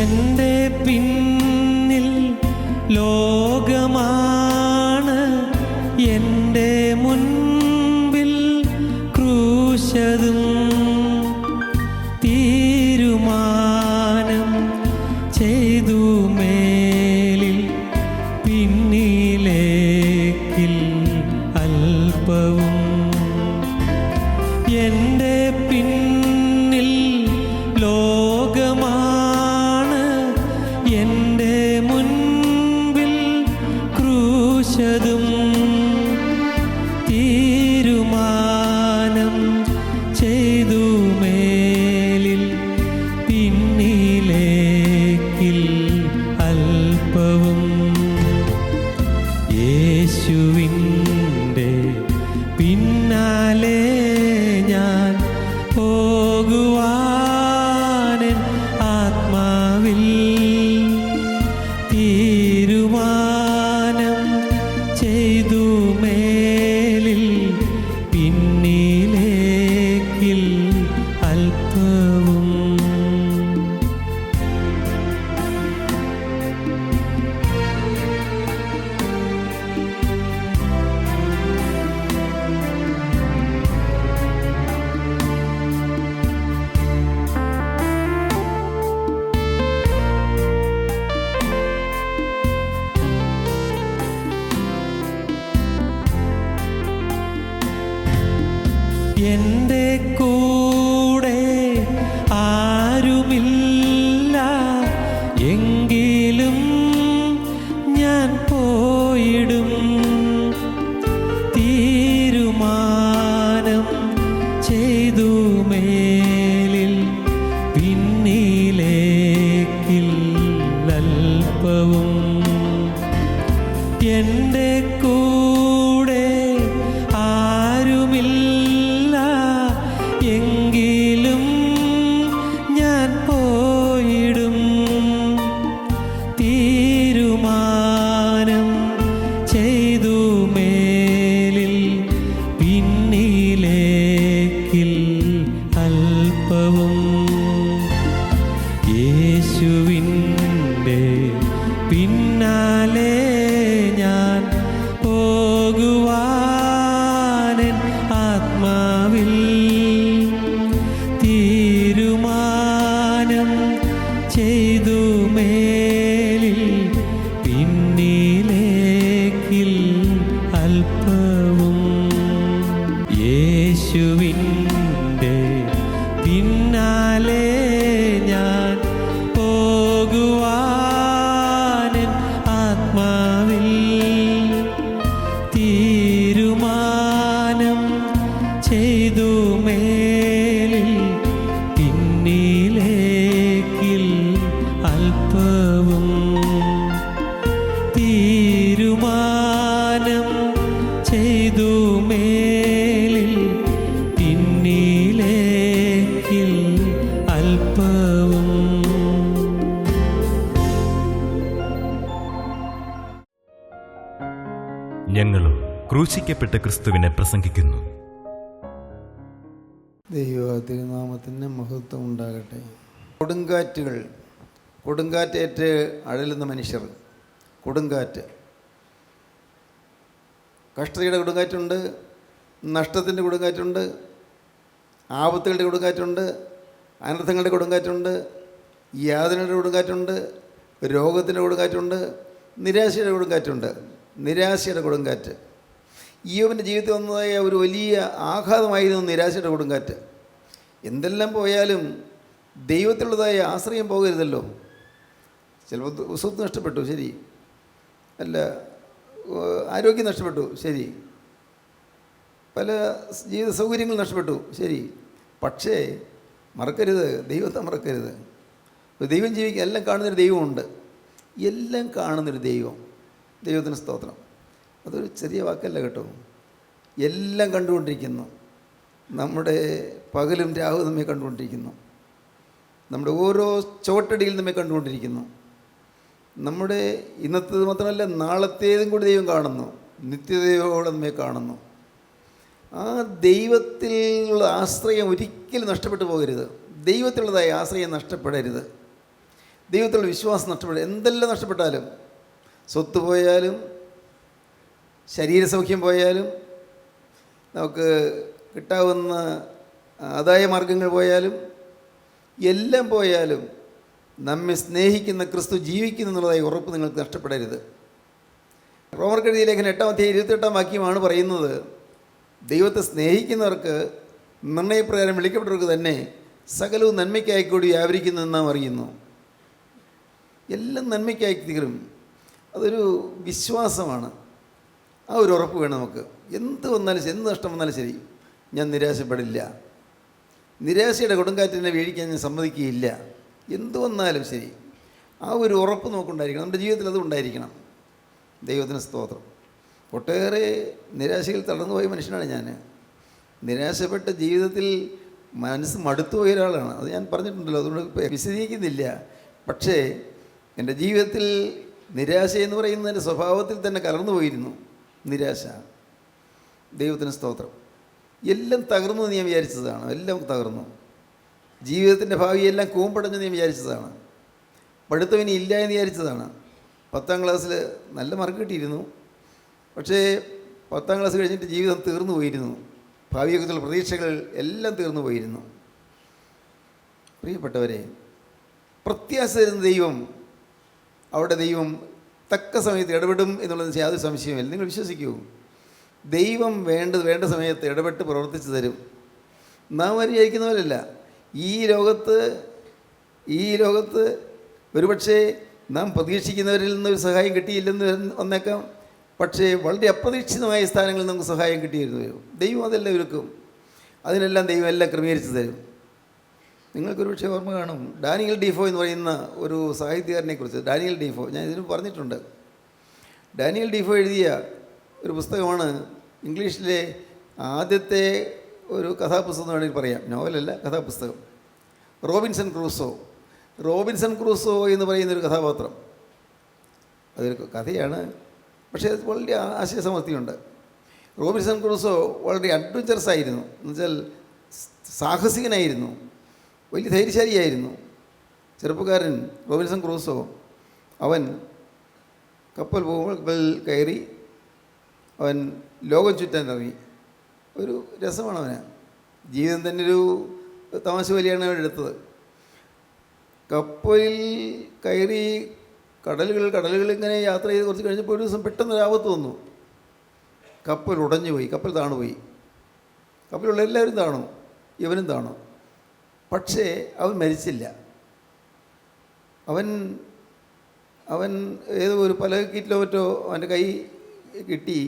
എൻ്റെ പിന്നിൽ ലോകമാണ്, എൻ്റെ മുൻപിൽ ക്രൂശതും. തീരുമാനം ചെയ്തു മേലിൽ പിന്നിലേക്കിൽ അല്പവും. എൻ്റെ പിന്നിൽ ലോകമാണ്, എൻ്റെ മുൻപിൽ ക്രൂശതും. തീരുമാനം ചെയ്തു മേലിൽ പിന്നിലേക്കിൽ അല്പവും. യേശുവിൻ്റെ പിന്നാലെ ഞാൻ പോകുവാനെൻ ആത്മാവിൽ തീരുമാനം ചെയ്തു മേലിൽ പിന്നിലേക്കിൽ അല്പവും. എൻ്റെ കൂടെ ആരുമില്ല എങ്കിലും ഞാൻ പോയിടും. തീരുമാനം ചെയ്തു മേലിൽ പിന്നിലേക്കിൽ അല്പവും. എൻ്റെ കൂടെ ആരുമില്ല എങ്കിലും ഞാൻ പോയിടും. തീരുമാനം ചെയ്തു മേലിൽ പിന്നിലേക്കിൽ അല്പവും. യേശുവിൻ്റെ പിന്നാലെ ഞാൻ പോകുവാനെൻ ആത്മാവിൽ തീരുമാനം ചെയ്തു മേലിൽ പിന്നിലേക്കിൽ അല്പവും. യേശുവിൻ്റെ പിന്നാലെ ഞാൻ പോകുവാനെൻ ആത്മാവിൽ തീരുമാനം ചെയ്തു മേലിൽ പിന്നിലേക്കിൽ അല്പവും. തീരുമാനം ചെയ്തു മേലിൽ പിന്നിലേക്കിൽ അല്പവും. ഞങ്ങളും ക്രൂശിക്കപ്പെട്ട ക്രിസ്തുവിനെ പ്രസംഗിക്കുന്നു. ദൈവ തിരുനാമത്തിന് മഹത്വം ഉണ്ടാകട്ടെ. കൊടുങ്കാറ്റേറ്റ് അഴലുന്ന മനുഷ്യർ. കൊടുങ്കാറ്റ്, കഷ്ടതയുടെ കൊടുങ്കാറ്റുണ്ട്, നഷ്ടത്തിൻ്റെ കൊടുങ്കാറ്റുണ്ട്, ആപത്തുകളുടെ കൊടുങ്കാറ്റുണ്ട്, അനർത്ഥങ്ങളുടെ കൊടുങ്കാറ്റുണ്ട്, യാതനയുടെ കൊടുങ്കാറ്റുണ്ട്, രോഗത്തിൻ്റെ കൊടുങ്കാറ്റുണ്ട്, നിരാശയുടെ കൊടുങ്കാറ്റുണ്ട്. നിരാശയുടെ കൊടുങ്കാറ്റ് ഇയ്യോബിൻ്റെ ജീവിതത്തിൽ വന്നതായ ഒരു വലിയ ആഘാതമായിരുന്നു നിരാശയുടെ കൊടുങ്കാറ്റ്. എന്തെല്ലാം പോയാലും ദൈവത്തിലുള്ളതായ ആശ്രയം പോകരുതല്ലോ. ചിലപ്പോൾ സ്വത്ത് നഷ്ടപ്പെട്ടു, ശരി. അല്ല, ആരോഗ്യം നഷ്ടപ്പെട്ടു, ശരി. പല ജീവിത സൗകര്യങ്ങൾ നഷ്ടപ്പെട്ടു, ശരി. പക്ഷേ മറക്കരുത്, ദൈവത്തെ മറക്കരുത്. ദൈവം ജീവിക്കുക, എല്ലാം കാണുന്നൊരു ദൈവമുണ്ട്. എല്ലാം കാണുന്നൊരു ദൈവം. ദൈവത്തിന് സ്തോത്രം. അതൊരു ചെറിയ വാക്കല്ല കേട്ടോ. എല്ലാം കണ്ടുകൊണ്ടിരിക്കുന്നു. നമ്മുടെ പകലും രാവും നമ്മെ കണ്ടുകൊണ്ടിരിക്കുന്നു. നമ്മുടെ ഓരോ ചോട്ടടിയിൽ നമ്മെ കണ്ടുകൊണ്ടിരിക്കുന്നു. നമ്മുടെ ഇന്നത്തേത് മാത്രമല്ല, നാളത്തേതും കൂടി ദൈവം കാണുന്നു. നിത്യതയോടെ നമ്മെ കാണുന്നു. ആ ദൈവത്തിലുള്ള ആശ്രയം ഒരിക്കലും നഷ്ടപ്പെട്ടു പോകരുത്. ദൈവത്തിലുള്ളതായ ആശ്രയം നഷ്ടപ്പെടരുത്. ദൈവത്തിലുള്ള വിശ്വാസം നഷ്ടപ്പെടും. എന്തെല്ലാം നഷ്ടപ്പെട്ടാലും, സ്വത്ത് പോയാലും, ശരീരസൗഖ്യം പോയാലും, നമുക്ക് കിട്ടാവുന്ന ആദായ മാർഗങ്ങൾ പോയാലും, എല്ലാം പോയാലും നമ്മെ സ്നേഹിക്കുന്ന ക്രിസ്തു ജീവിക്കുന്നു എന്നുള്ളതായി ഉറപ്പ് നിങ്ങൾക്ക് നഷ്ടപ്പെടരുത്. റോമർക്കെഴുതിയ ലേഖനം 8-28 വാക്യമാണ് പറയുന്നത്, ദൈവത്തെ സ്നേഹിക്കുന്നവർക്ക് നിർണയപ്രകാരം വിളിക്കപ്പെട്ടവർക്ക് തന്നെ സകലവും നന്മയ്ക്കായി കൂടി വ്യാപരിക്കുന്നതെന്ന് നാം അറിയുന്നു. എല്ലാം നന്മയ്ക്കായി തീരും. അതൊരു വിശ്വാസമാണ്. ആ ഒരു ഉറപ്പ് വേണം നമുക്ക്. എന്ത് വന്നാലും ശരി, എന്ത് നഷ്ടം വന്നാലും ശരി, ഞാൻ നിരാശപ്പെടില്ല. നിരാശയുടെ കൊടുങ്കാറ്റിനെ വീഴിക്കാൻ ഞാൻ സമ്മതിക്കുകയില്ല. എന്തു വന്നാലും ശരി, ആ ഒരു ഉറപ്പ് നമുക്കുണ്ടായിരിക്കണം. നമ്മുടെ ജീവിതത്തിൽ അത് ഉണ്ടായിരിക്കണം. ദൈവത്തിന് സ്തോത്രം. ഒട്ടേറെ നിരാശയിൽ തളർന്നുപോയ മനുഷ്യനാണ് ഞാൻ. നിരാശപ്പെട്ട ജീവിതത്തിൽ മനസ്സ് മടുത്തുപോയ ഒരാളാണ്. അത് ഞാൻ പറഞ്ഞിട്ടുണ്ടല്ലോ, അതുകൊണ്ട് വിശദീകരിക്കുന്നില്ല. പക്ഷേ എൻ്റെ ജീവിതത്തിൽ നിരാശ എന്ന് പറയുന്നതിൻ്റെ സ്വഭാവത്തിൽ തന്നെ കലർന്നു പോയിരുന്നു. നിരാശ. ദൈവത്തിന് സ്തോത്രം. എല്ലാം തകർന്നു എന്ന് ഞാൻ വിചാരിച്ചതാണ്. എല്ലാം തകർന്നു. ജീവിതത്തിൻ്റെ ഭാവിയെല്ലാം കൂമ്പടഞ്ഞു ഞാൻ വിചാരിച്ചതാണ്. പഠിത്തമിനി ഇല്ല എന്ന് വിചാരിച്ചതാണ്. 10ാം ക്ലാസ്സിൽ നല്ല മാർക്ക് കിട്ടിയിരുന്നു. പക്ഷേ 10ാം ക്ലാസ് കഴിഞ്ഞിട്ട് ജീവിതം തീർന്നു പോയിരുന്നു. ഭാവിയെക്കുറിച്ചുള്ള പ്രതീക്ഷകൾ എല്ലാം തീർന്നു പോയിരുന്നു. പ്രിയപ്പെട്ടവരെ, പ്രത്യാശ തരുന്ന ദൈവം, അവിടെ ദൈവം തക്ക സമയത്ത് ഇടപെടും എന്നുള്ളതിന് യാതൊരു സംശയമില്ല. നിങ്ങൾ വിശ്വസിക്കൂ, ദൈവം വേണ്ട സമയത്ത് ഇടപെട്ട് പ്രവർത്തിച്ചു തരും. നാം വിചാരിക്കുന്നവരല്ല. ഈ ലോകത്ത് ഒരുപക്ഷെ നാം പ്രതീക്ഷിക്കുന്നവരിൽ നിന്നൊരു സഹായം കിട്ടിയില്ലെന്ന് വന്നേക്കാം. പക്ഷേ വളരെ അപ്രതീക്ഷിതമായ സ്ഥാനങ്ങളിൽ നമുക്ക് സഹായം കിട്ടിയിരുന്നു വരും. ദൈവം അതെല്ലാം ഒരുക്കും. അതിനെല്ലാം ദൈവം എല്ലാം ക്രമീകരിച്ച് തരും. നിങ്ങൾക്കൊരു പക്ഷേ ഓർമ്മ കാണും, ഡാനിയൽ ഡീഫോ എന്ന് പറയുന്ന ഒരു സാഹിത്യകാരനെക്കുറിച്ച്. ഡാനിയൽ ഡീഫോ ഞാൻ ഇതിന് പറഞ്ഞിട്ടുണ്ട്. ഡാനിയൽ ഡീഫോ എഴുതിയ ഒരു പുസ്തകമാണ് ഇംഗ്ലീഷിലെ ആദ്യത്തെ ഒരു കഥാപുസ്തകം എന്ന് വേണമെങ്കിൽ പറയാം. നോവലല്ല, കഥാപുസ്തകം. റോബിൻസൺ ക്രൂസോ എന്ന് പറയുന്നൊരു കഥാപാത്രം. അതൊരു കഥയാണ്, പക്ഷേ അത് വളരെ ആശയസമൃദ്ധിയുണ്ട്. റോബിൻസൺ ക്രൂസോ വളരെ അഡ്വഞ്ചറസ് ആയിരുന്നു. എന്നുവെച്ചാൽ സാഹസികനായിരുന്നു, വലിയ ധൈര്യശാലിയായിരുന്നു. ചെറുപ്പക്കാരൻ റോബിൻസൺ ക്രൂസോ, അവൻ കപ്പൽ പോകുമ്പോൾ കപ്പലിൽ കയറി അവൻ ലോകം ചുറ്റാൻ ഇറങ്ങി. ഒരു രസമാണ് അവന്. ജീവിതം തന്നെ ഒരു തമാശ പോലെയാണ് അവൻ എടുത്തത്. കപ്പലിൽ കയറി കടലുകൾ ഇങ്ങനെ യാത്ര ചെയ്ത് കുറച്ച് കഴിഞ്ഞപ്പോൾ ഒരു ദിവസം പെട്ടെന്നൊരു ആപത്ത് വന്നു. കപ്പൽ ഉടഞ്ഞുപോയി, കപ്പൽ താണുപോയി. കപ്പലുള്ള എല്ലാവരും താണു, ഇവനും താണു. പക്ഷേ അവൻ മരിച്ചില്ല. അവൻ ഏതോ ഒരു പലകീറ്റിലോ മറ്റോ അവൻ്റെ കൈ കിട്ടി,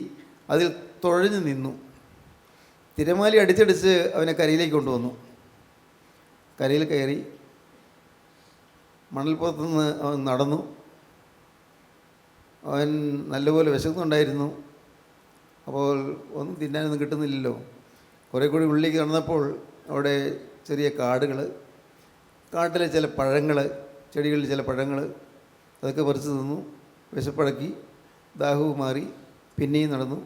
അതിൽ തുഴഞ്ഞു നിന്നു. തിരമാലി അടിച്ചടിച്ച് അവനെ കരയിലേക്ക് കൊണ്ടുവന്നു. കരയിൽ കയറി മണൽപ്പുറത്ത് നിന്ന് അവൻ നടന്നു. അവൻ നല്ലപോലെ വിശക്കുന്നുണ്ടായിരുന്നു. അപ്പോൾ ഒന്നും തിന്നാനൊന്നും കിട്ടുന്നില്ലല്ലോ. കുറേ കൂടി ഉള്ളിലേക്ക് നടന്നപ്പോൾ അവിടെ ചെറിയ കാട്ടിലെ ചില പഴങ്ങൾ, ചെടികളിൽ ചില പഴങ്ങൾ, അതൊക്കെ പറിച്ച് തിന്നു. വിശപ്പടക്കി, ദാഹവും മാറി, പിന്നെയും നടന്നു.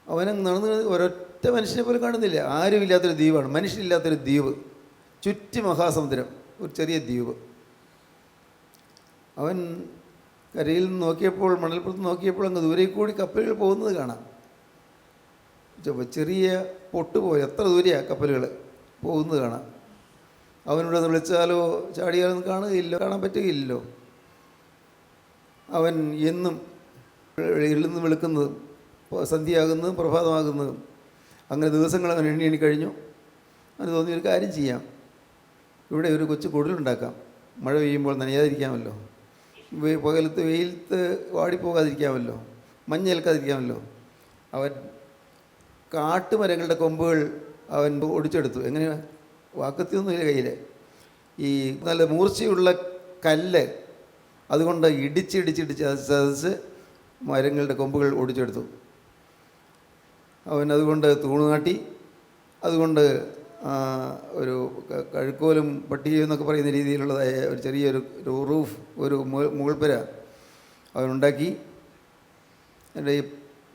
അവനങ്ങ് നടന്ന് ഒരൊറ്റ മനുഷ്യനെ പോലും കാണുന്നില്ല. ആരുമില്ലാത്തൊരു ദ്വീപാണ്, മനുഷ്യനില്ലാത്തൊരു ദ്വീപ്, ചുറ്റി മഹാസമുദ്രം, ഒരു ചെറിയ ദ്വീപ്. അവൻ കരയിൽ നിന്ന് നോക്കിയപ്പോൾ, മണൽപ്പുറത്ത് നോക്കിയപ്പോൾ അങ്ങ് ദൂരെ കൂടി കപ്പലുകൾ പോകുന്നത് കാണാം. ചെറിയ പൊട്ടുപോലെ എത്ര ദൂരെയാണ് കപ്പലുകൾ പോകുന്നത് കാണാം. അവനോട് വിളിച്ചാലോ ചാടിയാലോ ഒന്നും കാണാൻ പറ്റുകയില്ലല്ലോ. അവൻ എന്നും ഇരുന്ന് വെളുക്കുന്നതും സന്ധ്യയാകുന്നതും പ്രഭാതമാകുന്നതും അങ്ങനെ ദിവസങ്ങൾ അവൻ എണ്ണി കഴിഞ്ഞു. അവന് തോന്നി, ഒരു കാര്യം ചെയ്യാം, ഇവിടെ ഒരു കൊച്ചു കുടിലുണ്ടാക്കാം. മഴ പെയ്യുമ്പോൾ നനയാതിരിക്കാമല്ലോ, പകലത്ത് വെയിലത്ത് വാടിപ്പോകാതിരിക്കാമല്ലോ, മഞ്ഞേൽക്കാതിരിക്കാമല്ലോ. അവൻ കാട്ടുമരങ്ങളുടെ കൊമ്പുകൾ അവൻ ഒടിച്ചെടുത്തു. എങ്ങനെയാണ്, വാക്കത്തിയൊന്നുമില്ല കയ്യിൽ. ഈ നല്ല മൂർച്ചയുള്ള കല്ല് അതുകൊണ്ട് ഇടിച്ച് ചതച്ച് മരങ്ങളുടെ കൊമ്പുകൾ ഒടിച്ചെടുത്തു. അവൻ അതുകൊണ്ട് തൂണുനാട്ടി, അതുകൊണ്ട് ഒരു കഴുക്കോലും പട്ടികയും എന്നൊക്കെ പറയുന്ന രീതിയിലുള്ളതായ ഒരു ചെറിയൊരു റൂഫ്, ഒരു മുകൾപ്പര അവനുണ്ടാക്കി. എൻ്റെ ഈ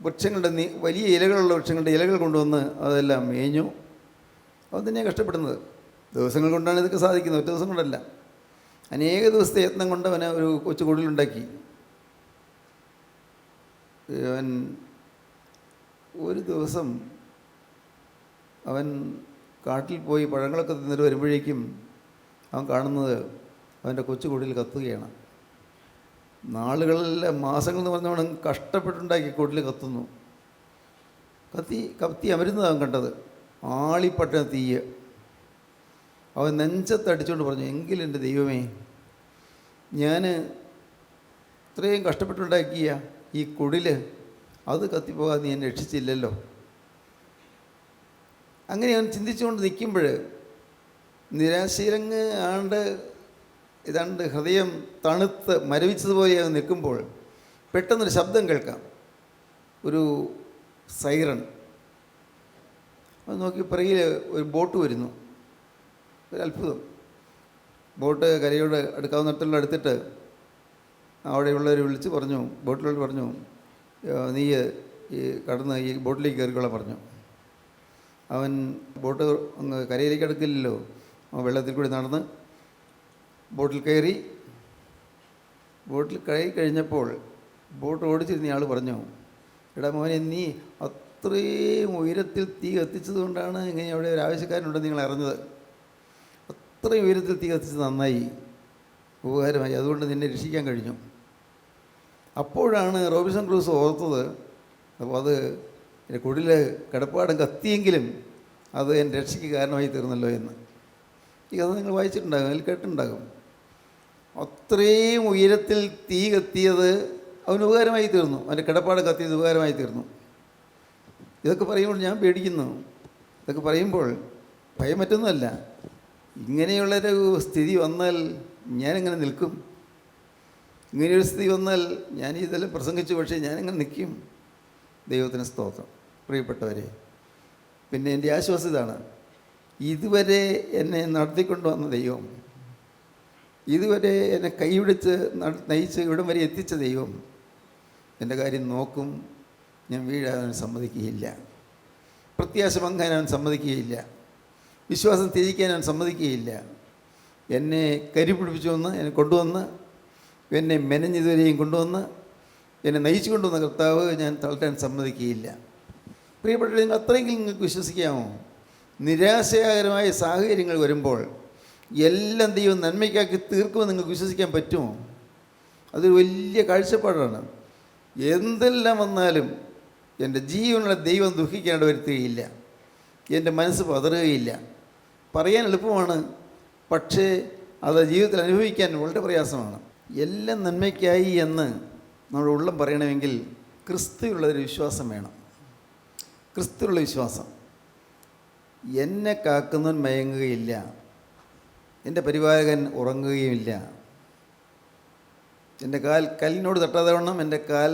വൃക്ഷങ്ങളുടെ വലിയ ഇലകളുള്ള വൃക്ഷങ്ങളുടെ ഇലകൾ കൊണ്ടുവന്ന് അതെല്ലാം മേഞ്ഞു. അവൻ തന്നെയാണ് കഷ്ടപ്പെടുന്നത്. ദിവസങ്ങൾ കൊണ്ടാണ് ഇതൊക്കെ സാധിക്കുന്നത്, ഒറ്റ ദിവസം കൊണ്ടല്ല. അനേക ദിവസത്തെ യത്നം കൊണ്ട് അവന് ഒരു കൊച്ചു കുടിലുണ്ടാക്കി. അവൻ ഒരു ദിവസം അവൻ കാട്ടിൽ പോയി പഴങ്ങളൊക്കെ തിന്നിട്ട് വരുമ്പോഴേക്കും അവൻ കാണുന്നത് അവൻ്റെ കൊച്ചു കുടിൽ കത്തുകയാണ്. നാളുകളിലെ മാസങ്ങൾ എന്ന് പറഞ്ഞവൻ കഷ്ടപ്പെട്ടുണ്ടാക്കി കുടിൽ കത്തുന്നു. കത്തി അമരുന്നത് അവൻ കണ്ടത്. ആളിപ്പട്ട തീയ്. അവൻ നെഞ്ചത്തടിച്ചുകൊണ്ട് പറഞ്ഞു, എങ്കിലും എൻ്റെ ദൈവമേ, ഞാൻ ഇത്രയും കഷ്ടപ്പെട്ടുണ്ടാക്കിയ ഈ കുടിൽ അത് കത്തിപ്പോകാതെ നീ എന്നെ രക്ഷിച്ചില്ലല്ലോ. അങ്ങനെ അവൻ ചിന്തിച്ചുകൊണ്ട് നിൽക്കുമ്പോൾ നിരാശയിലങ്ങ് ഇതാണ്ട് ഹൃദയം തണുത്ത് മരവിച്ചതുപോലെ അവൻ നിൽക്കുമ്പോൾ പെട്ടെന്നൊരു ശബ്ദം കേൾക്കാം, ഒരു സൈറൺ. അത് നോക്കി പിറകിൽ ഒരു ബോട്ട് വരുന്നു. ഒരു അത്ഭുതം. ബോട്ട് കരയോട് അടുക്കാവുന്നിടത്തോളം അടുത്തിട്ട് അവിടെയുള്ളവർ വിളിച്ച് പറഞ്ഞു, ബോട്ടിലുള്ളവർ പറഞ്ഞു, നീ ഈ കടന്ന് ഈ ബോട്ടിലേക്ക് കയറിക്കൊള്ളാൻ പറഞ്ഞു. അവൻ ബോട്ട് അങ്ങ് കരയിലേക്ക് അടുക്കില്ലല്ലോ, അവൻ വെള്ളത്തിൽ കൂടി നടന്ന് ബോട്ടിൽ കയറി. ബോട്ടിൽ കയറി കഴിഞ്ഞപ്പോൾ ബോട്ട് ഓടിച്ചിരുന്ന ആൾ പറഞ്ഞു, എടാ മോനെ, നീ അത്രയും ഉയരത്തിൽ തീ കത്തിച്ചത് കൊണ്ടാണ് ഇങ്ങനെ അവിടെ ഒരു ആവശ്യക്കാരനുണ്ടെന്ന് നിങ്ങൾ അറിഞ്ഞത്. അത്രയും ഉയരത്തിൽ തീ കത്തിച്ചത് നന്നായി, ഉപകാരമായി, അതുകൊണ്ട് നിന്നെ രക്ഷിക്കാൻ കഴിഞ്ഞു. അപ്പോഴാണ് റോബിൻസൺ ക്രൂസോ ഓർത്തത്, അപ്പോൾ അത് എൻ്റെ കുടിൽ കിടപ്പാടം കത്തിയെങ്കിലും അത് എൻ്റെ രക്ഷയ്ക്ക് കാരണമായി തീർന്നല്ലോ എന്ന്. ഈ കഥ നിങ്ങൾ വായിച്ചിട്ടുണ്ടാകും, അതിൽ കേട്ടിട്ടുണ്ടാകും. അത്രയും ഉയരത്തിൽ തീ കത്തിയത് അവന് ഉപകാരമായി തീർന്നു, അവൻ്റെ കിടപ്പാടം കത്തിയത് ഉപകാരമായി തീർന്നു. ഇതൊക്കെ പറയുമ്പോൾ ഞാൻ പേടിക്കുന്നു. ഇതൊക്കെ പറയുമ്പോൾ ഭയം മറ്റൊന്നുമല്ല, ഇങ്ങനെയുള്ളൊരു സ്ഥിതി വന്നാൽ ഞാനെങ്ങനെ നിൽക്കും? ഇങ്ങനെയൊരു സ്ഥിതി വന്നാൽ ഞാൻ ഇതെല്ലാം പ്രസംഗിച്ചു, പക്ഷേ ഞാനെങ്ങനെ നിൽക്കും? ദൈവത്തിന് സ്തോത്രം. പ്രിയപ്പെട്ടവരെ, പിന്നെ എൻ്റെ ആശ്വാസം ഇതാണ്, ഇതുവരെ എന്നെ നടത്തിക്കൊണ്ട് വന്ന ദൈവം, ഇതുവരെ എന്നെ കൈപിടിച്ച് നയിച്ച് ഇവിടം വരെ എത്തിച്ച ദൈവം എൻ്റെ കാര്യം നോക്കും. ഞാൻ വീഴാൻ സമ്മതിക്കുകയില്ല, പ്രത്യാശ പങ്കാൻ അവൻ സമ്മതിക്കുകയില്ല, വിശ്വാസം ത്യജിക്കാൻ അവൻ സമ്മതിക്കുകയില്ല. എന്നെ കരിപിടിപ്പിച്ചു വന്ന് എന്നെ കൊണ്ടുവന്ന്, എന്നെ മെനഞ്ഞിതുവരെയും കൊണ്ടുവന്ന് എന്നെ നയിച്ചു കൊണ്ടുവന്ന കർത്താവ് ഞാൻ തളരാൻ സമ്മതിക്കുകയില്ല. പ്രിയപ്പെട്ടവർ, നിങ്ങൾ അത്രയെങ്കിലും നിങ്ങൾക്ക് വിശ്വസിക്കാമോ? നിരാശകരമായ സാഹചര്യങ്ങൾ വരുമ്പോൾ എല്ലാം ദൈവം നന്മയ്ക്കാക്കി തീർക്കുമെന്ന് നിങ്ങൾക്ക് വിശ്വസിക്കാൻ പറ്റുമോ? അതൊരു വലിയ കാഴ്ചപ്പാടാണ്. എന്തെല്ലാം വന്നാലും എൻ്റെ ജീവനുള്ള ദൈവം ദുഃഖിക്കാണ്ട് വരുത്തുകയില്ല, എൻ്റെ മനസ്സ് പതറുകയില്ല. പറയാൻ എളുപ്പമാണ്, പക്ഷേ അത് ജീവിതത്തിൽ അനുഭവിക്കാൻ വളരെ പ്രയാസമാണ്. എല്ലാം നന്മയ്ക്കായി എന്ന് നമ്മുടെ ഉള്ളം പറയണമെങ്കിൽ ക്രിസ്തുവുള്ളൊരു വിശ്വാസം വേണം. ക്രിസ്തുവുള്ള വിശ്വാസം. എന്നെ കാക്കുന്നവൻ മയങ്ങുകയില്ല, എൻ്റെ പരിപാലകൻ ഉറങ്ങുകയുമില്ല, എൻ്റെ കാൽ കല്ലിനോട് തട്ടാതെ വണ്ണം എൻ്റെ കാൽ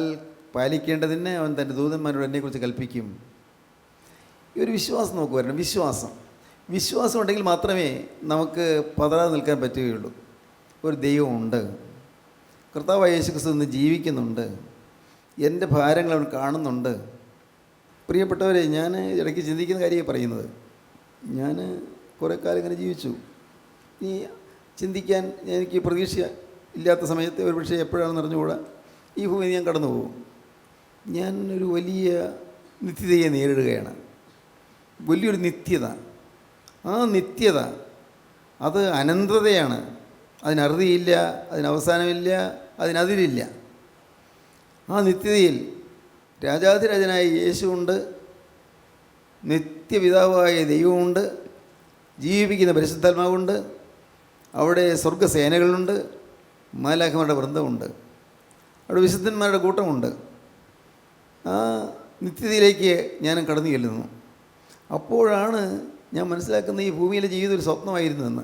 പാലിക്കേണ്ടതിന് അവൻ തൻ്റെ ദൂതന്മാരോട് എന്നെക്കുറിച്ച് കൽപ്പിക്കും. ഈ ഒരു വിശ്വാസം നമുക്ക് വരണം. വിശ്വാസം ഉണ്ടെങ്കിൽ മാത്രമേ നമുക്ക് പതറാതെ നിൽക്കാൻ പറ്റുകയുള്ളൂ. ഒരു ദൈവമുണ്ട്, കർത്താവായ യേശുക്രിസ്തു ഇന്ന് ജീവിക്കുന്നുണ്ട്, എൻ്റെ ഭാരങ്ങൾ അവൻ കാണുന്നുണ്ട്. പ്രിയപ്പെട്ടവരെ, ഞാൻ ഇടയ്ക്ക് ചിന്തിക്കുന്ന കാര്യമാണ് പറയുന്നത്. ഞാൻ കുറേ കാലം ഇങ്ങനെ ജീവിച്ചു. ഈ ചിന്തിക്കാൻ എനിക്ക് പ്രതീക്ഷ ഇല്ലാത്ത സമയത്ത് ഒരു പക്ഷേ എപ്പോഴാണെന്ന് അറിഞ്ഞുകൂടാ ഈ ഭൂമി ഞാൻ കടന്നു പോകും. ഞാൻ ഒരു വലിയ നിത്യതയെ നേരിടുകയാണ്, വലിയൊരു നിത്യത. ആ നിത്യത അത് അനന്തതയാണ്. അതിനറുതിയില്ല, അതിനവസാനമില്ല, അതിനതിരില്ല. ആ നിത്യതയിൽ രാജാധിരാജനായ യേശുവുണ്ട്, നിത്യപിതാവായ ദൈവമുണ്ട്, ജീവിപ്പിക്കുന്ന പരിശുദ്ധാത്മാവുണ്ട്, അവിടെ സ്വർഗസേനകളുണ്ട്, മാലാഖമാരുടെ വൃന്ദമുണ്ട്, അവിടെ വിശുദ്ധന്മാരുടെ കൂട്ടമുണ്ട്. ആ നിത്യതയിലേക്ക് ഞാൻ കടന്നു ചെല്ലുന്നു. അപ്പോഴാണ് ഞാൻ മനസ്സിലാക്കുന്നത് ഈ ഭൂമിയിലെ ജീവിതം ഒരു സ്വപ്നമായിരുന്നുവെന്ന്.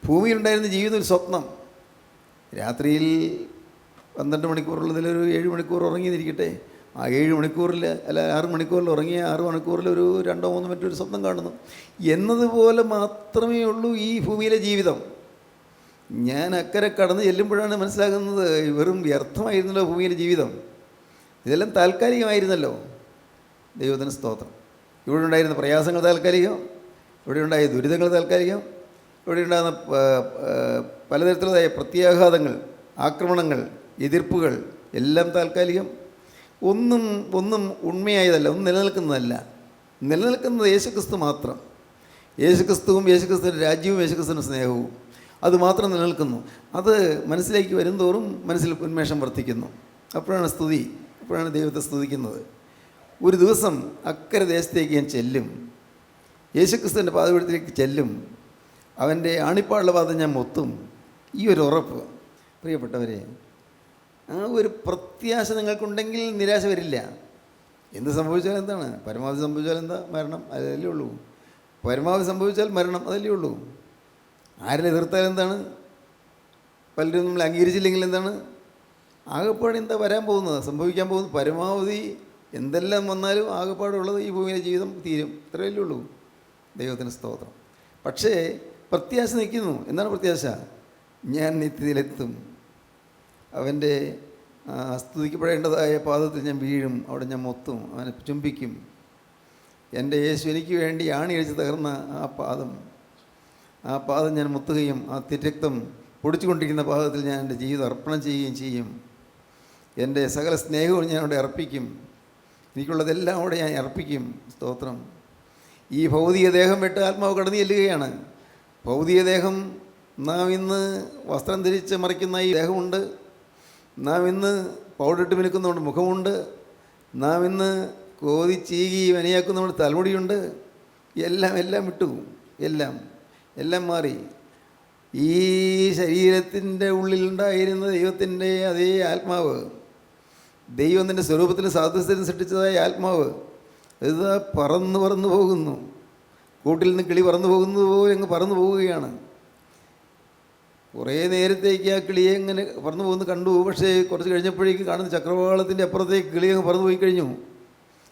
ഭൂമിയിലുണ്ടായിരുന്ന ജീവിതം ഒരു സ്വപ്നം. രാത്രിയിൽ 12 മണിക്കൂറുള്ളതിലൊരു 7 മണിക്കൂർ ഉറങ്ങിയിരിക്കട്ടെ, ആ 7 മണിക്കൂറിൽ അല്ല 6 മണിക്കൂറിൽ ഉറങ്ങിയ 6 മണിക്കൂറിൽ ഒരു 2-3 മിനിറ്റ് ഒരു സ്വപ്നം കാണുന്നു എന്നതുപോലെ മാത്രമേ ഉള്ളൂ ഈ ഭൂമിയിലെ ജീവിതം. ഞാൻ അക്കരെ കടന്ന് ചെല്ലുമ്പോഴാണ് മനസ്സിലാകുന്നത് വെറും വ്യർത്ഥമായിരുന്നല്ലോ ഭൂമിയിലെ ജീവിതം. ഇതെല്ലാം താൽക്കാലികമായിരുന്നല്ലോ. ദൈവത്തിന് സ്തോത്രം. ഇവിടെ ഉണ്ടായിരുന്ന പ്രയാസങ്ങൾ താൽക്കാലികം, ഇവിടെ ഉണ്ടായ ദുരിതങ്ങൾ താൽക്കാലികം, ഇവിടെ ഉണ്ടാകുന്ന പലതരത്തിലുള്ളതായ പ്രത്യാഘാതങ്ങൾ, ആക്രമണങ്ങൾ, എതിർപ്പുകൾ എല്ലാം താൽക്കാലികം. ഒന്നും ഉണ്മയായതല്ല, ഒന്നും നിലനിൽക്കുന്നതല്ല. നിലനിൽക്കുന്നത് യേശുക്രിസ്തു മാത്രം. യേശുക്രിസ്തുവും യേശുക്രിസ്തുവിൻ്റെ രാജ്യവും യേശുക്രിസ്തുവിൻ്റെ സ്നേഹവും അത് മാത്രം നിലനിൽക്കുന്നു. അത് മനസ്സിലേക്ക് വരുംതോറും മനസ്സിൽ ഉന്മേഷം വർദ്ധിക്കുന്നു. അപ്പോഴാണ് സ്തുതി, അപ്പോഴാണ് ദൈവത്തെ സ്തുതിക്കുന്നത്. ഒരു ദിവസം അക്കരെ ദേശത്തേക്ക് ഞാൻ ചെല്ലും, യേശുക്രിസ്തുവിൻ്റെ പാദപീഠത്തിലേക്ക് ചെല്ലും, അവൻ്റെ ആണിപ്പാടുള്ള പാദം ഞാൻ മൊത്തും. ഈ ഒരു ഉറപ്പ്, പ്രിയപ്പെട്ടവരെ, ആ ഒരു പ്രത്യാശ നിങ്ങൾക്കുണ്ടെങ്കിൽ നിരാശ വരില്ല. എന്ത് സംഭവിച്ചാലും എന്താണ്? പരമാവധി സംഭവിച്ചാൽ എന്താ? മരണം, അതല്ലേ ഉള്ളൂ. പരമാവധി സംഭവിച്ചാൽ മരണം, അതല്ലേ ഉള്ളൂ. ആരെ എതിർത്താൽ എന്താണ്? പലരും നമ്മൾ അംഗീകരിച്ചില്ലെങ്കിൽ എന്താണ്? ആകെപ്പാട് എന്താ വരാൻ പോകുന്നത്, സംഭവിക്കാൻ പോകുന്നത്? പരമാവധി എന്തെല്ലാം വന്നാലും ആകെപ്പാടുള്ളത് ഈ ഭൂമിയിലെ ജീവിതം തീരും, ഇത്രയല്ലേ ഉള്ളൂ. ദൈവത്തിന് സ്തോത്രം. പക്ഷേ പ്രത്യാശ നിൽക്കുന്നു. എന്താണ് പ്രത്യാശ? ഞാൻ നിത്യതയിലെത്തും, അവൻ്റെ സ്തുതിക്കപ്പെടേണ്ടതായ പാദത്തിൽ ഞാൻ വീഴും, അവിടെ ഞാൻ മൊത്തും, അവനെ ചുംബിക്കും. എൻ്റെ യേശു എനിക്ക് വേണ്ടി ആണിയടിച്ച് തകർന്ന ആ പാദം ഞാൻ മുത്തുകയും ആ തിരക്തം പൊടിച്ചുകൊണ്ടിരിക്കുന്ന പാദത്തിൽ ഞാൻ എൻ്റെ ജീവിതം അർപ്പണം ചെയ്യുകയും ചെയ്യും. എൻ്റെ സകല സ്നേഹവും ഞാൻ അവിടെ അർപ്പിക്കും, എനിക്കുള്ളതെല്ലാം അവിടെ ഞാൻ അർപ്പിക്കും. സ്തോത്രം. ഈ ഭൗതിക ദേഹം വിട്ട് ആത്മാവ് കടന്നു ചെല്ലുകയാണ്. ഭൗതിക ദേഹം, നാം ഇന്ന് വസ്ത്രം ധരിച്ച് മറിക്കുന്ന ഈ ദേഹമുണ്ട്, നാം ഇന്ന് പൗഡറിട്ട് മിനുക്കുന്നതുകൊണ്ട് മുഖമുണ്ട്, നാം ഇന്ന് കോതി ചീകി വനയാക്കുന്നതുകൊണ്ട് തലമുടിയുണ്ട്. എല്ലാം വിട്ടു, എല്ലാം മാറി. ഈ ശരീരത്തിൻ്റെ ഉള്ളിലുണ്ടായിരുന്ന ദൈവത്തിൻ്റെ അതേ ആത്മാവ്, ദൈവത്തിൻ്റെ സ്വരൂപത്തിലും സാദൃശ്യത്തിലും സൃഷ്ടിച്ചതായ ആത്മാവ് ഇതാ പറന്നു പോകുന്നു. കൂട്ടിൽ നിന്ന് കിളി പറന്നു പോകുന്നത് പോലെ അങ്ങ് പറന്നു പോവുകയാണ്. കുറേ നേരത്തേക്ക് ആ കിളിയെ ഇങ്ങനെ പറന്നു പോകുന്നത് കണ്ടു. പക്ഷേ കുറച്ച് കഴിഞ്ഞപ്പോഴേക്ക് കാണുന്ന ചക്രവാളത്തിൻ്റെ അപ്പുറത്തേക്ക് കിളി അങ്ങ് പറന്നു പോയി കഴിഞ്ഞു.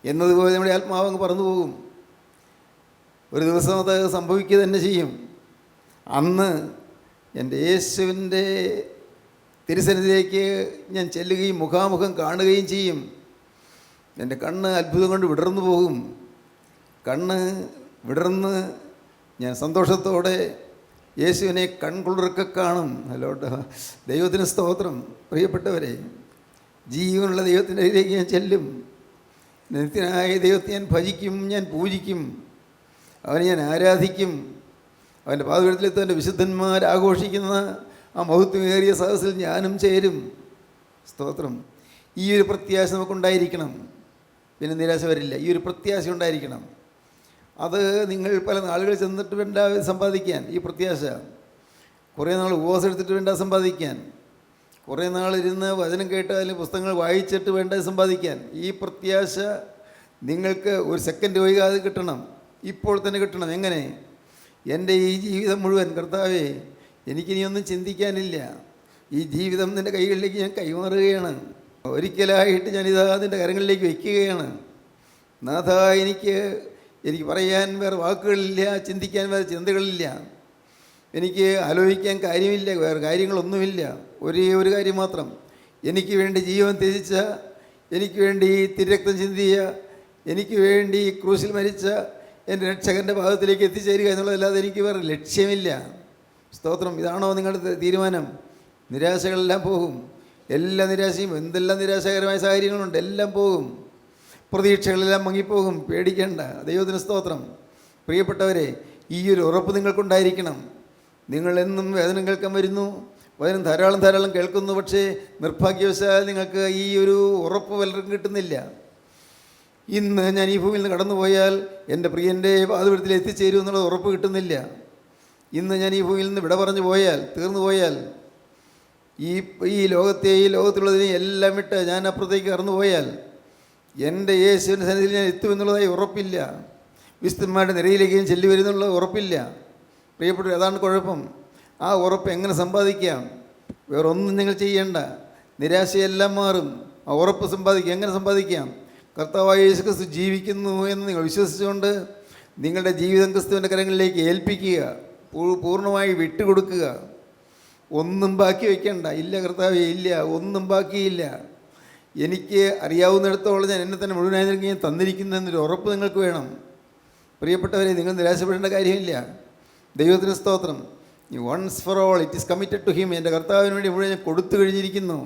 എന്നതുപോലെ നമ്മുടെ ആത്മാവ് അങ്ങ് പറന്നു പോകും. ഒരു ദിവസം അത് സംഭവിക്കുക തന്നെ ചെയ്യും. അന്ന് എൻ്റെ യേശുവിൻ്റെ തിരുസന്നിധിയിലേക്ക് ഞാൻ ചെല്ലുകയും മുഖാമുഖം കാണുകയും ചെയ്യും. എൻ്റെ കണ്ണ് അത്ഭുതം കൊണ്ട് വിടർന്നു പോകും. കണ്ണ് വിടർന്ന് ഞാൻ സന്തോഷത്തോടെ യേശുവിനെ കൺകുളിർക്കെ കാണും. ഹലോട്ട്, ദൈവത്തിന് സ്തോത്രം. പ്രിയപ്പെട്ടവരെ, ജീവനുള്ള ദൈവത്തിൻ്റെ അരികിലേക്ക് ഞാൻ ചെല്ലും. നിത്യനായ ദൈവത്തെ ഞാൻ ഭജിക്കും, ഞാൻ പൂജിക്കും, അവനെ ഞാൻ ആരാധിക്കും. അവൻ്റെ പാദപീഠത്തിലെത്തും. എൻ്റെ വിശുദ്ധന്മാർ ആഘോഷിക്കുന്ന ആ മഹത്വമേറിയ സദസ്സിൽ ഞാനും ചേരും. സ്തോത്രം. ഈ ഒരു പ്രത്യാശ നമുക്കുണ്ടായിരിക്കണം, പിന്നെ നിരാശ വരില്ല. ഈ ഒരു പ്രത്യാശ ഉണ്ടായിരിക്കണം. അത് നിങ്ങൾ പല നാളുകൾ ചെന്നിട്ട് വേണ്ട സമ്പാദിക്കാൻ. ഈ പ്രത്യാശ കുറേ നാൾ ഉപവാസം എടുത്തിട്ട് വേണ്ട സമ്പാദിക്കാൻ, കുറേ നാളിരുന്ന് വചനം കേട്ടാലും പുസ്തകങ്ങൾ വായിച്ചിട്ട് വേണ്ട സമ്പാദിക്കാൻ. ഈ പ്രത്യാശ നിങ്ങൾക്ക് ഒരു സെക്കൻഡ് വൈകാതെ കിട്ടണം, ഇപ്പോൾ തന്നെ കിട്ടണം. എങ്ങനെ? എൻ്റെ ഈ ജീവിതം മുഴുവൻ കർത്താവേ, എനിക്കിനിയൊന്നും ചിന്തിക്കാനില്ല, ഈ ജീവിതം നിൻ്റെ കൈകളിലേക്ക് ഞാൻ കൈമാറുകയാണ്. ഒരിക്കലായിട്ട് ഞാനിതാ നിൻ്റെ കരങ്ങളിലേക്ക് വയ്ക്കുകയാണ്. നാഥ, എനിക്ക് പറയാൻ വേറെ വാക്കുകളില്ല, ചിന്തിക്കാൻ വേറെ ചിന്തകളില്ല, എനിക്ക് ആലോചിക്കാൻ കാര്യമില്ല, വേറെ കാര്യങ്ങളൊന്നുമില്ല. ഒരേ ഒരു കാര്യം മാത്രം, എനിക്ക് വേണ്ടി ജീവൻ ത്യജിച്ച, എനിക്ക് വേണ്ടി തിരക്തം ചിന്തിയ, എനിക്ക് വേണ്ടി ക്രൂശിൽ മരിച്ച എൻ്റെ രക്ഷകൻ്റെ ഭാഗത്തിലേക്ക് എത്തിച്ചേരുക എന്നുള്ളതല്ലാതെ എനിക്ക് വേറെ ലക്ഷ്യമില്ല. സ്തോത്രം. ഇതാണോ നിങ്ങളുടെ തീരുമാനം? നിരാശകളെല്ലാം പോകും. എല്ലാ നിരാശയും, എന്തെല്ലാം നിരാശകരമായ സാഹചര്യങ്ങളുണ്ട്, എല്ലാം പോകും. പ്രതീക്ഷകളെല്ലാം മങ്ങിപ്പോകും. പേടിക്കേണ്ട. ദൈവത്തിന് സ്തോത്രം. പ്രിയപ്പെട്ടവരെ, ഈ ഒരു ഉറപ്പ് നിങ്ങൾക്കുണ്ടായിരിക്കണം. നിങ്ങളെന്നും വേദന കേൾക്കാൻ വരുന്നു, വചനം ധാരാളം കേൾക്കുന്നു. പക്ഷേ നിർഭാഗ്യവശാൽ നിങ്ങൾക്ക് ഈ ഒരു ഉറപ്പ് പലർക്കും കിട്ടുന്നില്ല. ഇന്ന് ഞാൻ ഈ ഭൂമിയിൽ നിന്ന് കടന്നുപോയാൽ എൻ്റെ പ്രിയൻ്റെ പാദപീഠത്തിൽ എത്തിച്ചേരും എന്നുള്ള ഉറപ്പ് കിട്ടുന്നില്ല. ഇന്ന് ഞാൻ ഈ ഭൂമിയിൽ നിന്ന് വിട പറഞ്ഞു പോയാൽ, തീർന്നു പോയാൽ, ഈ ലോകത്തുള്ളതിനെ എല്ലാം വിട്ട് ഞാൻ അപ്പുറത്തേക്ക് കടന്നു പോയാൽ എൻ്റെ യേശുവിൻ്റെ സന്നിധിയിൽ ഞാൻ എത്തുമെന്നുള്ളതായി ഉറപ്പില്ല. വിശുദ്ധന്മാരുടെ നിരയിലേക്ക് ഞാൻ ചെല്ലി വരുന്നുള്ള ഉറപ്പില്ല. പ്രിയപ്പെട്ടവർ, അതാണ് കുഴപ്പം. ആ ഉറപ്പ് എങ്ങനെ സമ്പാദിക്കാം? വേറൊന്നും നിങ്ങൾ ചെയ്യേണ്ട. നിരാശയെല്ലാം മാറും. ആ ഉറപ്പ് സമ്പാദിക്കാം. എങ്ങനെ സമ്പാദിക്കാം? കർത്താവായ യേശു ക്രിസ്തു ജീവിക്കുന്നു എന്ന് നിങ്ങൾ വിശ്വസിച്ചുകൊണ്ട് നിങ്ങളുടെ ജീവിതം ക്രിസ്തുവിൻ്റെ കരങ്ങളിലേക്ക് ഏൽപ്പിക്കുക, പൂർണ്ണമായി വിട്ടുകൊടുക്കുക. ഒന്നും ബാക്കി വയ്ക്കണ്ട. ഇല്ല കർത്താവേ, ഇല്ല, ഒന്നും ബാക്കിയില്ല. എനിക്ക് അറിയാവുന്നിടത്തോളം ഞാൻ എന്നെ തന്നെ മുഴുവനായി നൽകി ഞാൻ തന്നിരിക്കുന്നതെന്നൊരു ഉറപ്പ് നിങ്ങൾക്ക് വേണം. പ്രിയപ്പെട്ടവരെ, നിങ്ങൾ നിരാശപ്പെടേണ്ട കാര്യമില്ല. ദൈവത്തിന് സ്തോത്രം. Once for all it is committed to him. എൻ്റെ കർത്താവിന് വേണ്ടി മുഴുവൻ ഞാൻ കൊടുത്തു കഴിഞ്ഞിരിക്കുന്നു,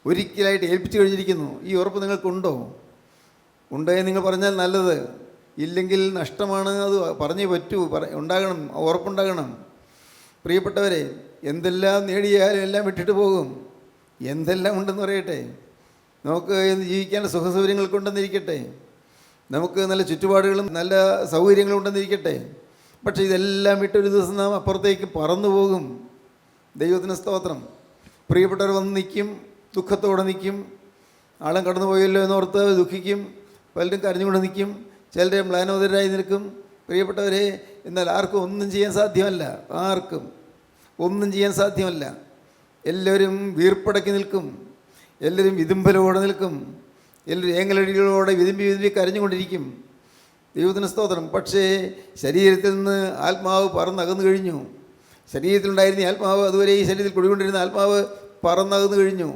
ഒരിക്കലായിട്ട് ഏൽപ്പിച്ചു കഴിഞ്ഞിരിക്കുന്നു. ഈ ഉറപ്പ് നിങ്ങൾക്കുണ്ടോ? ഉണ്ടെങ്കിൽ നിങ്ങൾ പറഞ്ഞാൽ നല്ലത്, ഇല്ലെങ്കിൽ നഷ്ടമാണ്. അത് പറഞ്ഞേ പറ്റൂ, ഉണ്ടാകണം, ഉറപ്പുണ്ടാകണം. പ്രിയപ്പെട്ടവരെ, എന്തെല്ലാം നേടിയാലും എല്ലാം വിട്ടിട്ട് പോകും. എന്തെല്ലാം ഉണ്ടെന്ന് പറയട്ടെ. നമുക്ക് ജീവിക്കാൻ സുഖസൗകര്യങ്ങൾ കൊണ്ടെന്നിരിക്കട്ടെ, നമുക്ക് നല്ല ചുറ്റുപാടുകളും നല്ല സൗകര്യങ്ങളും ഉണ്ടെന്നിരിക്കട്ടെ. പക്ഷേ ഇതെല്ലാം വിട്ടൊരു ദിവസം നാം അപ്പുറത്തേക്ക് പറന്നു പോകും. ദൈവത്തിന് സ്തോത്രം. പ്രിയപ്പെട്ടവർ വന്ന് നിൽക്കും, ദുഃഖത്തോടെ നിൽക്കും. ആളും കടന്നു പോയല്ലോ എന്നോർത്ത് ദുഃഖിക്കും, പലരും കരഞ്ഞുകൊണ്ട് നിൽക്കും, ചിലരെ മ്ലാനോദരായി നിൽക്കും. പ്രിയപ്പെട്ടവരെ, എന്നാൽ ആർക്കും ഒന്നും ചെയ്യാൻ സാധ്യമല്ല. ആർക്കും ഒന്നും ചെയ്യാൻ സാധ്യമല്ല. എല്ലാവരും വീർപ്പടക്കി നിൽക്കും, എല്ലാവരും വിതുമ്പലോടെ നിൽക്കും, എല്ലാവരും ഏങ്ങലടികളോടെ വിതുമ്പി കരഞ്ഞുകൊണ്ടിരിക്കും. ദൈവത്തിന് സ്തോത്രം. പക്ഷേ ശരീരത്തിൽ നിന്ന് ആത്മാവ് പറന്നകന്നു കഴിഞ്ഞു. ശരീരത്തിലുണ്ടായിരുന്ന ആത്മാവ്, അതുവരെ ഈ ശരീരത്തിൽ കുടികൊണ്ടിരുന്ന ആത്മാവ് പറന്നകന്നു കഴിഞ്ഞു.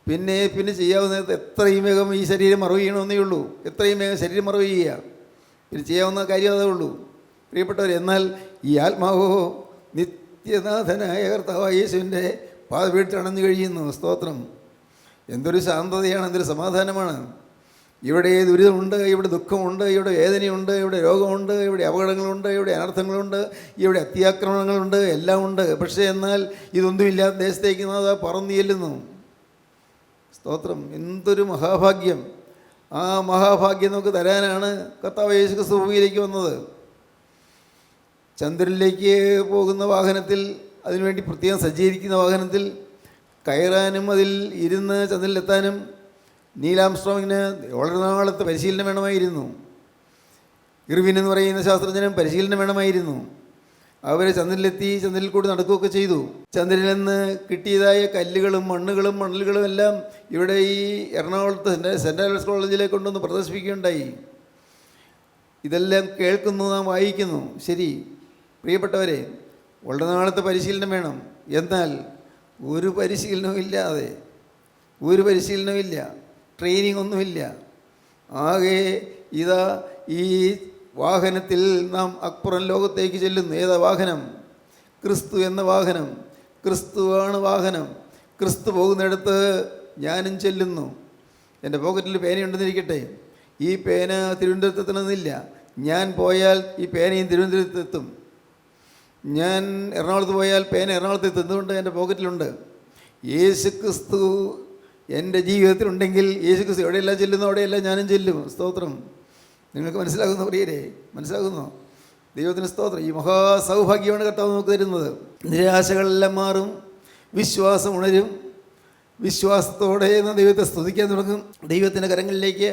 പിന്നെ ചെയ്യാവുന്നത് എത്രയും വേഗം ഈ ശരീരം മറവ് ചെയ്യണമെന്നേ ഉള്ളൂ. എത്രയും വേഗം ശരീരം മറവ് ചെയ്യുക, പിന്നെ ചെയ്യാവുന്ന കാര്യം അതേ ഉള്ളൂ. പ്രിയപ്പെട്ടവർ, എന്നാൽ ഈ ആത്മാവോ നിത്യനാഥനായ കർത്താവായ യേശുവിൻ്റെ പാദപീഠത്തിലണഞ്ഞു കഴിയുന്നു. സ്തോത്രം. എന്തൊരു ശാന്തതയാണ്, എന്തൊരു സമാധാനമാണ്. ഇവിടെ ദുരിതമുണ്ട്, ഇവിടെ ദുഃഖമുണ്ട്, ഇവിടെ വേദനയുണ്ട്, ഇവിടെ രോഗമുണ്ട്, ഇവിടെ അപകടങ്ങളുണ്ട്, ഇവിടെ അനർത്ഥങ്ങളുണ്ട്, ഇവിടെ അത്യാക്രമണങ്ങളുണ്ട്, എല്ലാം ഉണ്ട്. പക്ഷേ എന്നാൽ ഇതൊന്നുമില്ലാത്ത ദേശത്തേക്ക് നാം പറന്നു ചെല്ലുന്നു. സ്തോത്രം. എന്തൊരു മഹാഭാഗ്യം. ആ മഹാഭാഗ്യം നമുക്ക് തരാനാണ് കർത്താവ് യേശു ക്രിസ്തു ഭൂമിയിലേക്ക് വന്നത്. ചന്ദ്രനിലേക്ക് പോകുന്ന വാഹനത്തിൽ, അതിനുവേണ്ടി പ്രത്യേകം സജ്ജീകരിക്കുന്ന വാഹനത്തിൽ കയറാനും അതിൽ ഇരുന്ന് ചന്ദ്രനിലെത്താനും നീൽ ആംസ്ട്രോങ്ങിന് വളരെ നാളത്തെ പരിശീലനം വേണമായിരുന്നു. ഇർവിൻ എന്ന് പറയുന്ന ശാസ്ത്രജ്ഞനും പരിശീലനം വേണമായിരുന്നു. അവർ ചന്ദ്രനിലെത്തി, ചന്ദ്രനിൽ കൂടി നടക്കുകയൊക്കെ ചെയ്തു. ചന്ദ്രനിൽ നിന്ന് കിട്ടിയതായ കല്ലുകളും മണ്ണുകളും മണലുകളും എല്ലാം ഇവിടെ ഈ എറണാകുളത്ത് സെൻറ് ആൽബർട്ട്സ് കോളേജിലേക്ക് കൊണ്ടുവന്ന് പ്രദർശിപ്പിക്കുകയുണ്ടായി. ഇതെല്ലാം കേൾക്കുന്നു, നാം വായിക്കുന്നു. ശരി, പ്രിയപ്പെട്ടവരെ, വളരെ നാളത്തെ പരിശീലനം വേണം. എന്നാൽ ഒരു പരിശീലനവും ഇല്ലാതെ, ഒരു പരിശീലനമില്ല, ട്രെയിനിങ് ഒന്നുമില്ല. ആകെ ഇതാ ഈ വാഹനത്തിൽ നാം അപ്പുറം ലോകത്തേക്ക് ചെല്ലുന്നു. ഏതാ വാഹനം? ക്രിസ്തു എന്ന വാഹനം. ക്രിസ്തുവാണ് വാഹനം. ക്രിസ്തു പോകുന്നിടത്ത് ഞാനും ചെല്ലുന്നു. എൻ്റെ പോക്കറ്റിൽ പേനയുണ്ടെന്നിരിക്കട്ടെ, ഈ പേന തിരുവനന്തപുരത്തെത്തണമെന്നില്ല. ഞാൻ പോയാൽ ഈ പേനയും തിരുവനന്തപുരത്തെത്തും. ഞാൻ എറണാകുളത്ത് പോയാൽ പേന എറണാകുളത്തെത്തും. എന്തുകൊണ്ട്? എൻ്റെ പോക്കറ്റിലുണ്ട്. യേശു ക്രിസ്തു എൻ്റെ ജീവിതത്തിലുണ്ടെങ്കിൽ യേശു ക്രിസ്തു എവിടെയെല്ലാം ചെല്ലുന്നു അവിടെയെല്ലാം ഞാനും ചെല്ലും. സ്തോത്രം. നിങ്ങൾക്ക് മനസ്സിലാകുന്നു പ്രിയരെ? മനസ്സിലാകുന്നു? ദൈവത്തിന് സ്തോത്രം. ഈ മഹാസൗഭാഗ്യമാണ് കർത്താവ് നമുക്ക് തരുന്നത്. നിരാശകളെല്ലാം മാറും, വിശ്വാസം ഉണരും. വിശ്വാസത്തോടെ നാം ദൈവത്തെ സ്തുതിക്കാൻ തുടങ്ങും. ദൈവത്തിൻ്റെ കരങ്ങളിലേക്ക്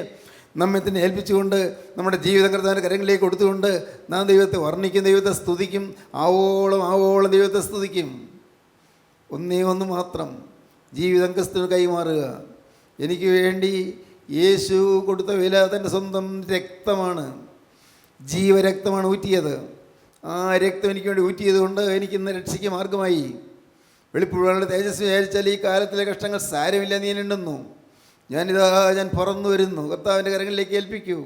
നമ്മെ തന്നെ ഏൽപ്പിച്ചുകൊണ്ട്, നമ്മുടെ ജീവിതം കർത്താവിൻ്റെ കരങ്ങളിലേക്ക് കൊടുത്തുകൊണ്ട് നാം ദൈവത്തെ വർണ്ണിക്കും, ദൈവത്തെ സ്തുതിക്കും. ആവോളം ദൈവത്തെ സ്തുതിക്കും. ഒന്നേ ഒന്ന് മാത്രം, ജീവിതം ക്രിസ്തുവിന് കൈമാറുക. എനിക്ക് വേണ്ടി യേശു കൊടുത്ത വില തൻ്റെ സ്വന്തം രക്തമാണ്, ജീവരക്തമാണ് ഊറ്റിയത്. ആ രക്തം എനിക്ക് വേണ്ടി ഊറ്റിയത് കൊണ്ട് എനിക്കിന്ന് രക്ഷയ്ക്ക് മാർഗമായി. വെളിപ്പെടുവാനുള്ള തേജസ് വിചാരിച്ചാൽ ഈ കാലത്തിലെ കഷ്ടങ്ങൾ സാരമില്ല, നീ എണ്ണുന്നു. ഞാൻ പറന്നു വരുന്നു. കർത്താവിൻ്റെ കരങ്ങളിലേക്ക് ഏൽപ്പിക്കൂ.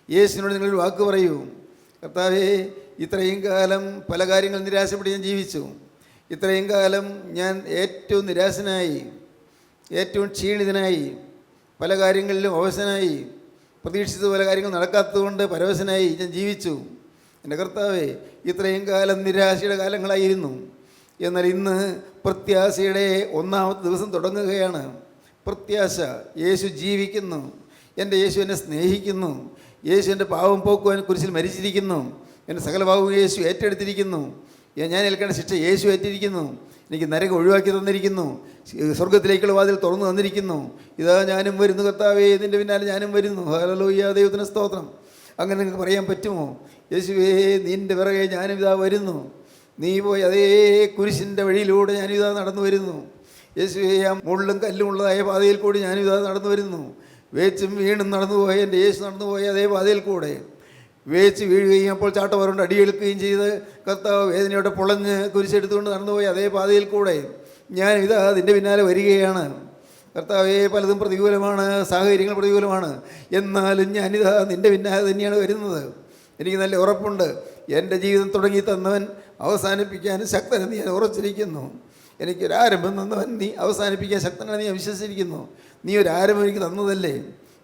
യേശുവിനോട് നിങ്ങളൊരു വാക്ക് പറയൂ. കർത്താവേ, ഇത്രയും കാലം പല കാര്യങ്ങൾ നിരാശപ്പെട്ട് ഞാൻ ജീവിച്ചു. ഇത്രയും കാലം ഞാൻ ഏറ്റവും നിരാശനായി, ഏറ്റവും ക്ഷീണിതനായി, പല കാര്യങ്ങളിലും അവശനായി, പ്രതീക്ഷിച്ച പല കാര്യങ്ങൾ നടക്കാത്തതുകൊണ്ട് പരവശനായി ഞാൻ ജീവിച്ചു. എൻ്റെ കർത്താവേ, ഇത്രയും കാലം നിരാശയുടെ കാലങ്ങളായിരുന്നു. എന്നാൽ ഇന്ന് പ്രത്യാശയുടെ ഒന്നാമത്തെ ദിവസം തുടങ്ങുകയാണ്. പ്രത്യാശ. യേശു ജീവിക്കുന്നു. എൻ്റെ യേശു എന്നെ സ്നേഹിക്കുന്നു. യേശു എൻ്റെ പാവം പോക്കുവാൻ കുരിശിൽ മരിച്ചിരിക്കുന്നു. എൻ്റെ സകല പാവവും യേശു ഏറ്റെടുത്തിരിക്കുന്നു. ഞാൻ ഏൽക്കേണ്ട ശിക്ഷ യേശു ഏറ്റിരിക്കുന്നു. എനിക്ക് നരകം ഒഴിവാക്കി തന്നിരിക്കുന്നു. സ്വർഗത്തിലേക്കുള്ള വാതിൽ തുറന്നു തന്നിരിക്കുന്നു. ഇതാ ഞാനും വരുന്നു കർത്താവേ, ഇതിൻ്റെ പിന്നാലെ ഞാനും വരുന്നു. ഹല്ലേലൂയ, ദൈവത്തിന് സ്തോത്രം. അങ്ങനെ നിങ്ങൾക്ക് പറയാൻ പറ്റുമോ? യേശുവേ, നിൻ്റെ പിറകെ ഞാനും ഇതാ വരുന്നു. നീ പോയി അതേ കുരിശിൻ്റെ വഴിയിലൂടെ ഞാനിതാ നടന്നു വരുന്നു. യേശുവേ, ആ മുള്ളും കല്ലും ഉള്ളതായ പാതയിൽ കൂടി ഞാനിതാ നടന്നു വരുന്നു. വേച്ചും വീണും നടന്നുപോയ എൻ്റെ യേശു നടന്നുപോയ അതേ പാതയിൽ കൂടെ വേച്ച് വീഴുകയും അപ്പോൾ ചാട്ടവറുകൊണ്ട് അടിയെടുക്കുകയും ചെയ്ത് കർത്താവ് വേദനയോടെ പൊളഞ്ഞ് കുരിശെടുത്തുകൊണ്ട് നടന്നുപോയി അതേ പാതയിൽ കൂടെ ഞാൻ ഇതാ അതിൻ്റെ പിന്നാലെ വരികയാണ്. കർത്താവേ, പലതും പ്രതികൂലമാണ്, സാഹചര്യങ്ങൾ പ്രതികൂലമാണ്. എന്നാലും ഞാനിതാ നിൻ്റെ പിന്നാലെ തന്നെയാണ് വരുന്നത്. എനിക്ക് നല്ല ഉറപ്പുണ്ട്. എൻ്റെ ജീവിതം തുടങ്ങി തന്നവൻ അവസാനിപ്പിക്കാനും ശക്തനെന്ന് ഞാൻ ഉറച്ചിരിക്കുന്നു. എനിക്കൊരാരംഭം തന്നവൻ നീ അവസാനിപ്പിക്കാൻ ശക്തനാണെന്ന് ഞാൻ വിശ്വസിച്ചിരിക്കുന്നു. നീ ഒരു ആരംഭം എനിക്ക് തന്നതല്ലേ,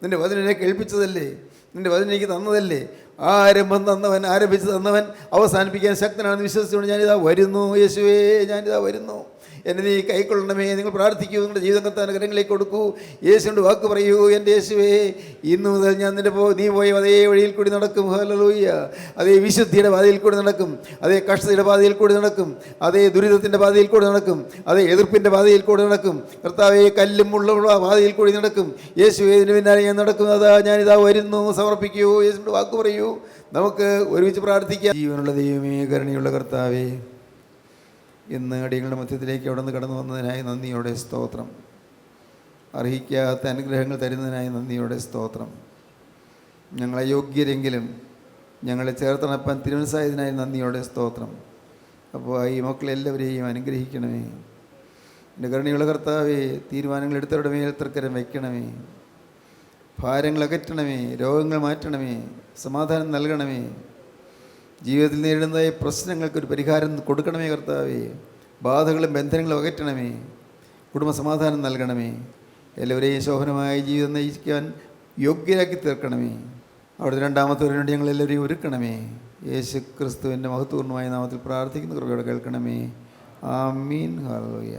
നിൻ്റെ വചനം എന്നെ കേൾപ്പിച്ചതല്ലേ, നിൻ്റെ വചനം എനിക്ക് തന്നതല്ലേ. ആരംഭം തന്നവൻ, ആരംഭിച്ച് തന്നവൻ അവസാനിപ്പിക്കാൻ ശക്തനാണെന്ന് വിശ്വസിച്ചുകൊണ്ട് ഞാനിതാ വരുന്നു. യേശുവേ, ഞാനിതാ വരുന്നു. എന്നെ നീ കൈക്കൊള്ളണമേ. നിങ്ങൾ പ്രാർത്ഥിക്കൂ, നിങ്ങളുടെ ജീവിതം കർത്താവിൻ്റെ കരങ്ങളിലേക്ക് കൊടുക്കൂ. യേശുവിൻ്റെ വാക്ക് പറയൂ, എൻ്റെ യേശുവേ, ഇന്നു മുതൽ ഞാൻ നീ പോയ അതേ വഴിയിൽ കൂടി നടക്കും. ഹല്ലേലൂയ. അതേ വിശുദ്ധിയുടെ പാതയിൽ കൂടി നടക്കും, അതേ കഷ്ടതയുടെ പാതയിൽ കൂടി നടക്കും, അതേ ദുരിതത്തിൻ്റെ പാതയിൽ കൂടി നടക്കും, അതേ എതിർപ്പിൻ്റെ പാതയിൽ കൂടി നടക്കും. കർത്താവേ, കല്ലും മുള്ളുള്ള പാതയിൽ കൂടി നടക്കും. യേശുവേ, ഇതിന് പിന്നാലെ ഞാൻ നടക്കും. അതാ ഞാനിതാ വരുന്നു. സമർപ്പിക്കൂ, യേശുവിൻ്റെ വാക്ക് പറയൂ. നമുക്ക് ഒരുമിച്ച് പ്രാർത്ഥിക്കാം. ജീവനുള്ള ദൈവമേ, കരുണയുള്ള കർത്താവേ, ഇന്ന് അടിയങ്ങളുടെ മധ്യത്തിലേക്ക് അവിടെ നിന്ന് കടന്നു വന്നതിനായി നന്ദിയോടെ സ്തോത്രം. അർഹിക്കാത്ത അനുഗ്രഹങ്ങൾ തരുന്നതിനായി നന്ദിയോടെ സ്തോത്രം. ഞങ്ങളെ യോഗ്യരെങ്കിലും ഞങ്ങളെ ചേർത്തണപ്പാൻ തിരുമനസ്സായതിനായി നന്ദിയോടെ സ്തോത്രം. അപ്പോൾ ഈ മക്കളെല്ലാവരെയും അനുഗ്രഹിക്കണമേ. എൻ്റെ കരുണയുള്ള കർത്താവേ, തീരുമാനങ്ങൾ എടുത്തവരുടെ മേൽ തൃക്കരം വയ്ക്കണമേ. ഭാരങ്ങൾ അകറ്റണമേ, രോഗങ്ങൾ മാറ്റണമേ, സമാധാനം നൽകണമേ. ജീവിതത്തിൽ നേരിടുന്ന പ്രശ്നങ്ങൾക്കൊരു പരിഹാരം കൊടുക്കണമേ കർത്താവേ. ബാധകളും ബന്ധനങ്ങളും അകറ്റണമേ, കുടുംബസമാധാനം നൽകണമേ. എല്ലാവരെയും ശോഭനമായ ജീവിതം നയിക്കാൻ യോഗ്യരാക്കി തീർക്കണമേ. അവിടുത്തെ രണ്ടാമത്തെ വേണ്ടി ഞങ്ങളെല്ലാവരെയും ഒരുക്കണമേ. യേശു ക്രിസ്തുവിൻ്റെ മഹത്വപൂർണ്ണമായ നാമത്തിൽ പ്രാർത്ഥിക്കുന്ന കൃപയോടെ കേൾക്കണമേ. ആമീൻ. ഹല്ലേലൂയ.